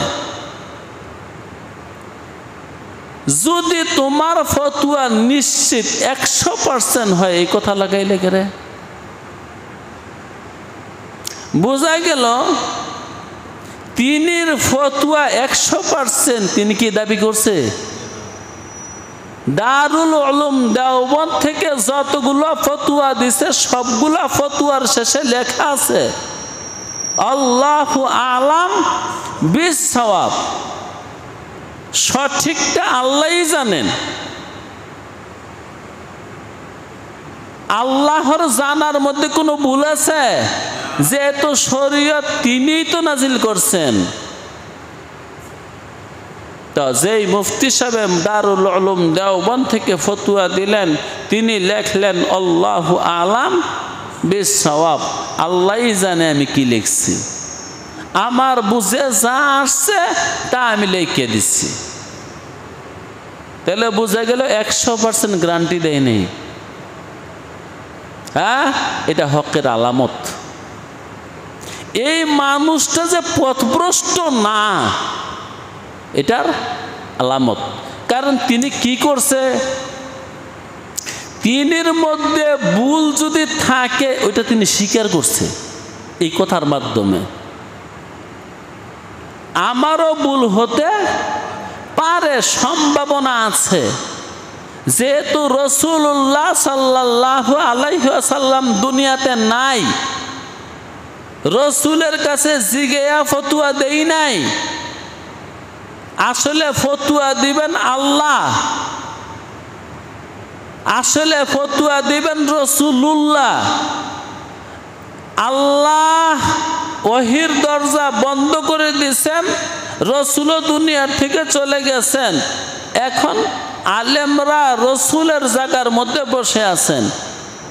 যদি তোমার ফতুয়া নিশ্চিত 100% হয়, এই কথা লাগাইলে কেরে? বোঝা গেল তিনির ফতুয়া 100%। তিনি কি দাবি করছে? দারুল উলুম দেওবন্দ থেকে যতগুলো ফতুয়া দিছে সবগুলা ফতুয়ার শেষে লেখা আছে আল্লাহু আলাম বিসসাওয়াব। সঠিকটা আল্লাহই জানেন। আল্লাহর জানার মধ্যে কোনো ভুল আছে? যেহেতু শরীয়ত তিনিই তো নাজিল করছেন। তো যেই মুফতি সাহেব দারুল উলুম দেওবন্দ থেকে ফতুয়া দিলেন, তিনি লেখলেন আল্লাহু আলাম বিসসাওয়াব। আল্লাহই জানে আমি কি লিখছি, আমার বুঝে যা আসছে তা আমি লিখে দিচ্ছি। তাহলে বোঝা গেল 100% গ্যারান্টি দেয় নেই। হ্যাঁ, এটা হকের আলামত। এই মানুষটা যে পথভ্রষ্ট না, এটার আলামত। কারণ তিনি কি করছে, তিনির মধ্যে ভুল যদি থাকে ওইটা তিনি স্বীকার করছে এই কথার মাধ্যমে। আমারও ভুল হতে পারে, সম্ভাবনা আছে। যেহেতু রাসূলুল্লাহ সাল্লাল্লাহু আলাইহি ওয়াসাল্লাম দুনিয়াতে নাই, রসুলের কাছে জিজ্ঞাসা ফতুয়া দেই নাই। আসলে ফতুয়া দিবেন আল্লাহ, আসলে ফতুয়া দিবেন রাসূলুল্লাহ। আল্লাহ ওহির দরজা বন্ধ করে দিয়েছেন, রসুলও দুনিয়ার থেকে চলে গেছেন। এখন আলেমরা রসুলের জায়গার মধ্যে বসে আছেন।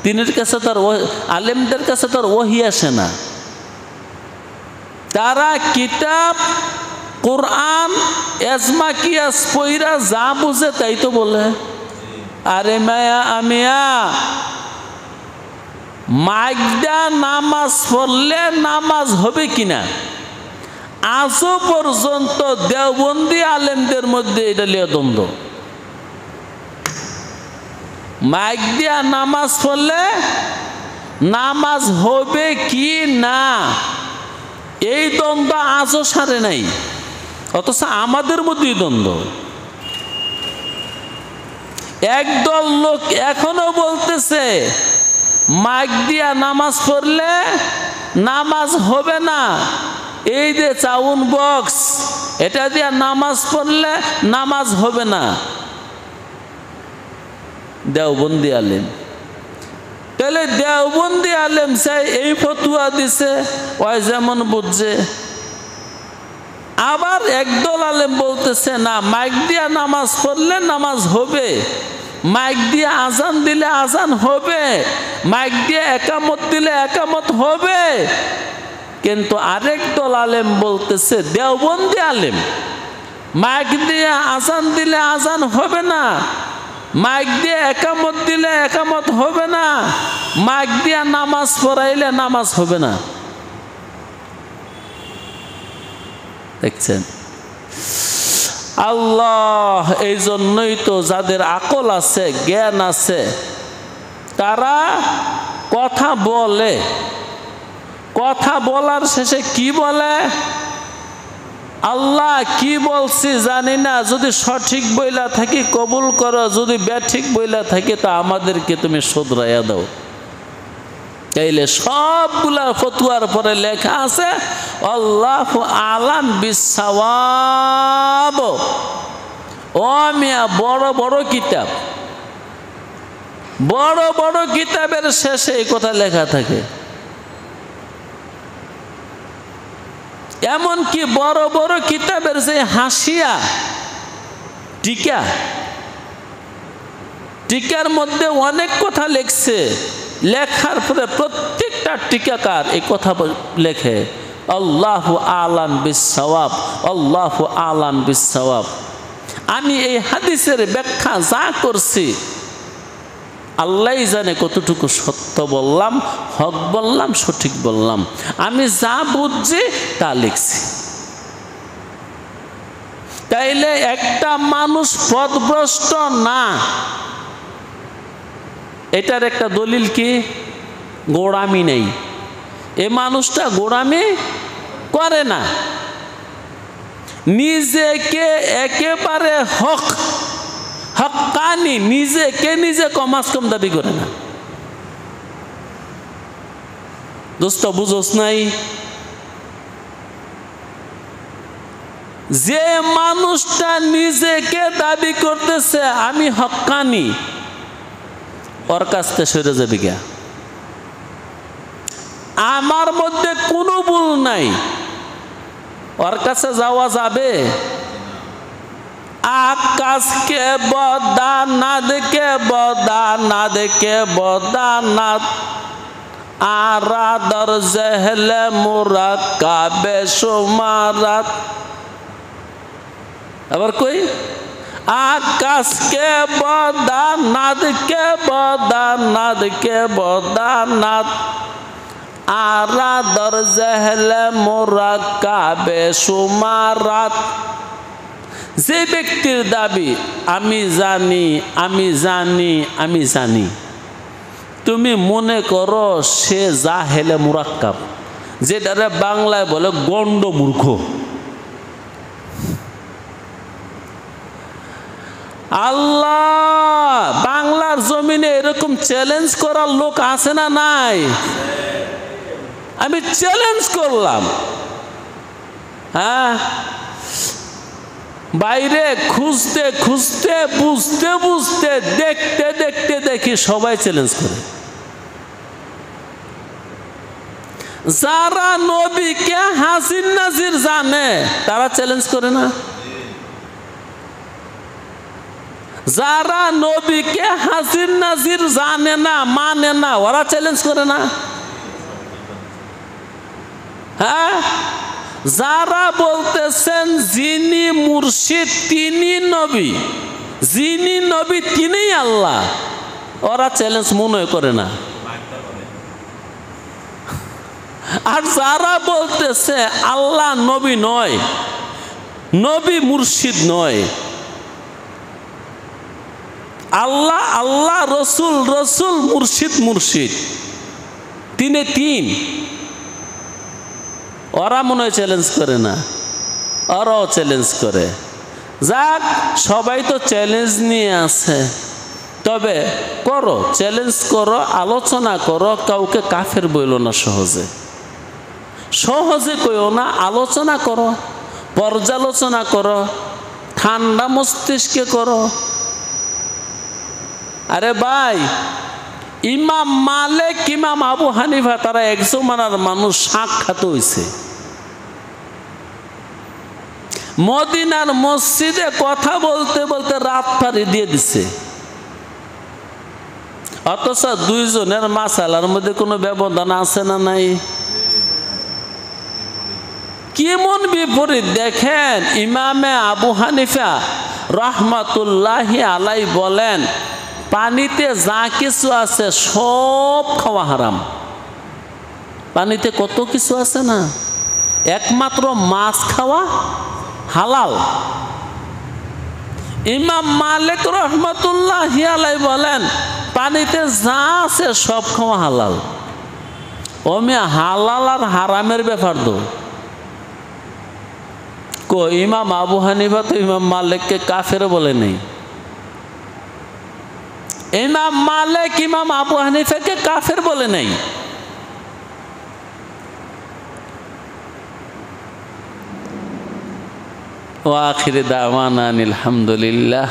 তিনির কাছে তার আলেমদের কাছে তার ওহী আসে না। তারা কিতাব কোরআন এজমা কিয়াস পইরা যা বুঝে তাই তো বলে। আরে মায়া আমিয়া মাইকদা নামাজ পড়লে নামাজ হবে কিনা আজও পর্যন্ত দেওবন্দি আলেমদের মধ্যে এটা লিয়ে দ্বন্দ্ব। মাইক দিয়া নামাজ পড়লে নামাজ হবে কি না এই দ্বন্দ্ব আজও সারে নাই, অথচ আমাদের মধ্যেই দ্বন্দ্ব। একদল লোক এখনো বলতেছে মাইক দিয়া নামাজ পড়লে নামাজ হবে না, এই যে সাউন্ড বক্স এটা দিয়া নামাজ পড়লে নামাজ হবে না। দেওবন্দি আলেম, তাহলে দেওবন্দি আলেম চাই এই ফতুয়া দিছে ওই যেমন বুঝছে। আবার একদল আলেম বলতেছে না মাইক দিয়া নামাজ পড়লে নামাজ হবে, মাইক দিয়ে আজান দিলে আজান হবে, মাইক দিয়ে একামত দিলে একামত হবে। কিন্তু আরেক দল আলেম বলতেছে দেওবন্দি আলেম মাইক দিয়ে আজান দিলে আজান হবে না, মাইক দিয়ে একামত দিলে একামত হবে না, মাইক দিয়ে নামাজ পড়াইলে নামাজ হবে না। দেখছেন আল্লাহ এই জন্যই তো যাদের আকল আছে জ্ঞান আছে তারা কথা বলে, কথা বলার শেষে কি বলে আল্লাহ কি বলছি জানি না, যদি সঠিক বইলা থাকি কবুল করো, যদি ব্যাঠিক বইলা থাকি তা আমাদেরকে তুমি শুধরাইয়া দাও। তাইলে সবগুলা ফতুয়ার পরে লেখা আছে আল্লাহু আলাম বিসসাওয়াব। ও মিয়া বড় বড় কিতাব, বড় বড় কিতাবের শেষে এই কথা লেখা থাকে। এমনকি বড় বড় কিতাবের যে হাসিয়া টিকা, টিকার মধ্যে অনেক কথা লেখছে, লেখার পরে প্রত্যেকটা টিকাকার এই কথা লেখে আল্লাহু আলাম বিসসাওয়াব, আল্লাহু আলাম বিসসাওয়াব। আমি এই হাদিসের ব্যাখ্যা যা করছি আল্লাহই জানে কতটুকু সত্য বললাম, হক বললাম, সঠিক বললাম। আমি যা বুঝছি তা লিখছি। তাইলে একটা মানুষ পথভ্রষ্ট না, এটার একটা দলিল কি? গোড়ামি নেই। এ মানুষটা গোড়ামি করে না, নিজেকে একেবারে হক্কানি, নিজেকে নিজে কমাস কম দাবি করে না। দোস্ত বুঝোস নাই? যে মানুষটা নিজেকে দাবি করতেছে আমি হক্কানি, ওর কাছ থেকে সরে যাবি গা। আমার মধ্যে কোনো ভুল নাই, ওর কাছে যাওয়া যাবে? আকাশকে বদানাদকে বদানাদকে বদানাদ আরাদর জহলে মুরাক্কাবে সুমারাত। আবার কই আকাশকে বদানাদকে বদানাদকে বদানাদ আরাদর জহলে মুরাক্কাবে সুমারাত। যে ব্যক্তির দাবি আমি জানি আমি জানি আমি জানি, তুমি মনে করো সে জাহেলে মুরাক্কাব, যেটারে বাংলায় বলে গণ্ড মূর্খ। আল্লাহ বাংলার জমিনে এরকম চ্যালেঞ্জ করার লোক আছে না নাই? আমি চ্যালেঞ্জ করলাম। হ্যাঁ, বাইরে খুঁজতে খুঁজতে বুঝতে বুঝতে দেখতে দেখতে দেখি সবাই চ্যালেঞ্জ করে। যারা নবীকে হাজির নাজির জানে তারা চ্যালেঞ্জ করে না? যারা নবীকে হাজির নাজির জানে না, মানে না, ওরা চ্যালেঞ্জ করে না? হ্যাঁ, যারা বলতেছেন যিনি মুর্শিদ তিনি নবী, যিনি নবী তিনিই আল্লাহ, ওরা চ্যালেঞ্জ মনে করে না। আর যারা বলতেছে আল্লাহ নবী নয়, নবী মুর্শিদ নয়, আল্লাহ আল্লাহ, রসুল রসুল, মুর্শিদ মুর্শিদ, তিনে তিন, ওরা মনে হয় চ্যালেঞ্জ করে না, ওরাও চ্যালেঞ্জ করে। যাক, সবাই তো চ্যালেঞ্জ নিয়ে আছে, তবে করো, চ্যালেঞ্জ করো, আলোচনা করো, কাউকে কাফের বইল না, সহজে সহজে কইও না, আলোচনা করো, পর্যালোচনা করো, ঠান্ডা মস্তিষ্কে করো। আরে ভাই, ইমাম মালিক, ইমাম আবু হানিফা, তারা এক জমানার মানুষ, সাক্ষাৎ হয়েছে। মদিনার মসজিদে কথা বলতে বলতে রাত পাড়ি দিয়ে দিছে, অথচ দুইজনের মাসালার মধ্যে কোনো ব্যবধান আছে না নাই? কেমন বিপরীত দেখেন। ইমামে আবু হানিফা রহমাতুল্লাহি আলাই বলেন, পানিতে যা কিছু আছে সব খাওয়া হারাম। পানিতে কত কিছু আছে না, একমাত্র মাছ খাওয়া হালাল। ইমাম মালিক রহমাতুল্লাহি আলাই বলেন, পানিতে যা আছে সব খাওয়া হালাল। ওমে হালাল আর হারামের ব্যাপার তো কো। ইমাম আবু হানিফা তো ইমাম মালিককে কাফের বলে নেই, ইমাম মালিক ইমাম আবু হানিফাকে কাফের বলে নেই। ওয়া আখির দাওয়ানা আলহামদুলিল্লাহ।